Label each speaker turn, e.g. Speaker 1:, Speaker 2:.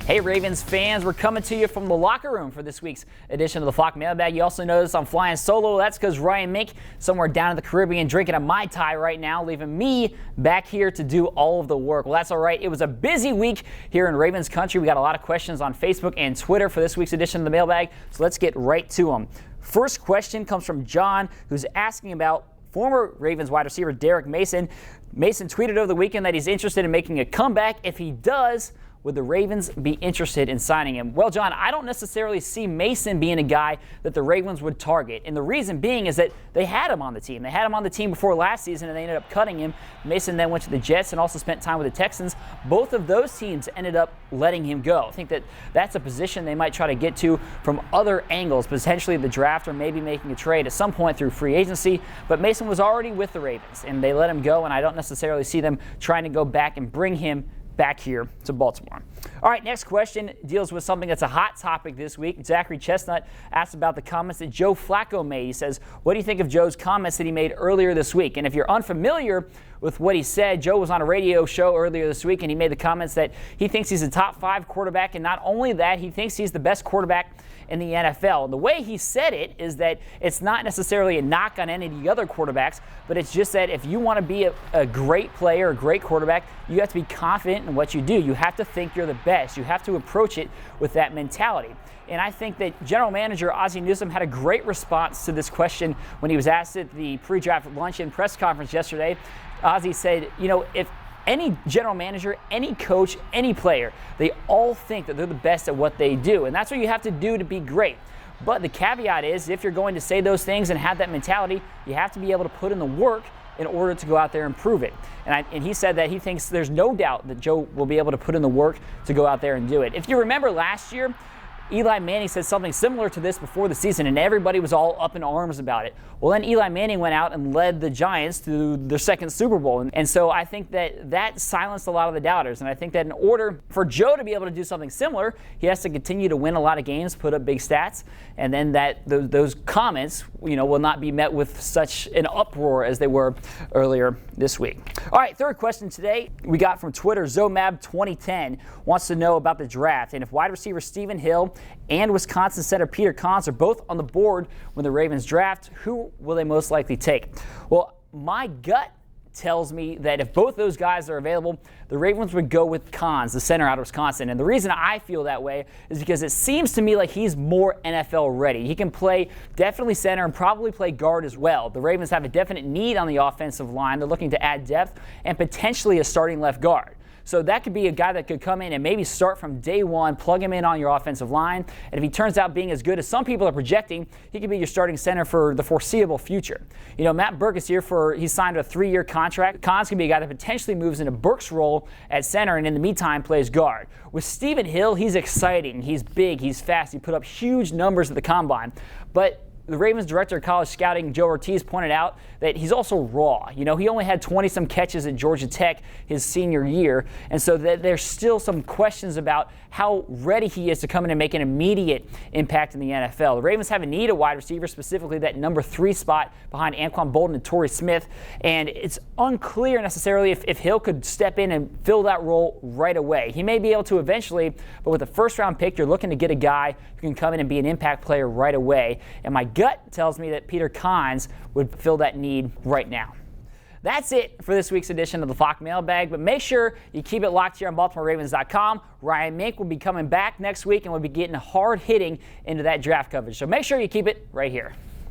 Speaker 1: Hey Ravens fans, we're coming to you from the locker room for this week's edition of the Flock Mailbag. You also notice I'm flying solo. That's because Ryan Mink somewhere down in the Caribbean drinking a Mai Tai right now, leaving me back here to do all of the work. Well, that's all right. It was a busy week here in Ravens country. We got a lot of questions on Facebook and Twitter for this week's edition of the Mailbag, so let's get right to them. First question comes from John, who's asking about former Ravens wide receiver Derrick Mason. Mason tweeted over the weekend that he's interested in making a comeback. If he does, would the Ravens be interested in signing him? Well, John, I don't necessarily see Mason being a guy that the Ravens would target. And the reason being is that they had him on the team. They had him on the team before last season, and they ended up cutting him. Mason then went to the Jets and also spent time with the Texans. Both of those teams ended up letting him go. I think that that's a position they might try to get to from other angles, potentially the draft or maybe making a trade at some point through free agency. But Mason was already with the Ravens, and they let him go, and I don't necessarily see them trying to go back and bring him back here to Baltimore. All right, next question deals with something that's a hot topic this week. Zachary Chestnut asked about the comments that Joe Flacco made. He says, what do you think of Joe's comments that he made earlier this week? And if you're unfamiliar with what he said, Joe was on a radio show earlier this week, and he made the comments that he thinks he's a top 5 quarterback, and not only that, he thinks he's the best quarterback in the NFL. And the way he said it is that it's not necessarily a knock on any of the other quarterbacks, but it's just that if you want to be a great player, a great quarterback, you have to be confident in what you do. You have to think you're the best. You have to approach it with that mentality. And I think that General Manager Ozzie Newsome had a great response to this question when he was asked at the pre-draft luncheon press conference yesterday. Ozzie said, you know, if any general manager, any coach, any player, they all think that they're the best at what they do. And that's what you have to do to be great. But the caveat is, if you're going to say those things and have that mentality, you have to be able to put in the work in order to go out there and prove it. And he said that he thinks there's no doubt that Joe will be able to put in the work to go out there and do it. If you remember last year, Eli Manning said something similar to this before the season, and everybody was all up in arms about it. Well, then Eli Manning went out and led the Giants to their second Super Bowl. And so I think that silenced a lot of the doubters. And I think that in order for Joe to be able to do something similar, he has to continue to win a lot of games, put up big stats, and then those comments, will not be met with such an uproar as they were earlier this week. All right, third question today we got from Twitter. Zomab2010 wants to know about the draft and if wide receiver Stephen Hill and Wisconsin center Peter Konz are both on the board when the Ravens draft, who will they most likely take? Well, my gut tells me that if both those guys are available, the Ravens would go with Konz, the center out of Wisconsin. And the reason I feel that way is because it seems to me like he's more NFL ready. He can play definitely center and probably play guard as well. The Ravens have a definite need on the offensive line. They're looking to add depth and potentially a starting left guard. So that could be a guy that could come in and maybe start from day one, plug him in on your offensive line. And if he turns out being as good as some people are projecting, he could be your starting center for the foreseeable future. Matt Burke is here he's signed a 3-year contract. Konz could be a guy that potentially moves into Burke's role at center and in the meantime plays guard. With Stephen Hill, he's exciting. He's big. He's fast. He put up huge numbers at the combine. But the Ravens director of college scouting, Joe Ortiz, pointed out that he's also raw. He only had 20-some catches at Georgia Tech his senior year, and so there's still some questions about how ready he is to come in and make an immediate impact in the NFL. The Ravens have a need at wide receiver, specifically that number 3 spot behind Anquan Bolden and Torrey Smith, and it's unclear necessarily if Hill could step in and fill that role right away. He may be able to eventually, but with a first-round pick, you're looking to get a guy who can come in and be an impact player right away, and my gut tells me that Peter Konz would fill that need right now. That's it for this week's edition of the Flock Mailbag, but make sure you keep it locked here on BaltimoreRavens.com. Ryan Mink will be coming back next week, and we'll be getting hard hitting into that draft coverage. So make sure you keep it right here.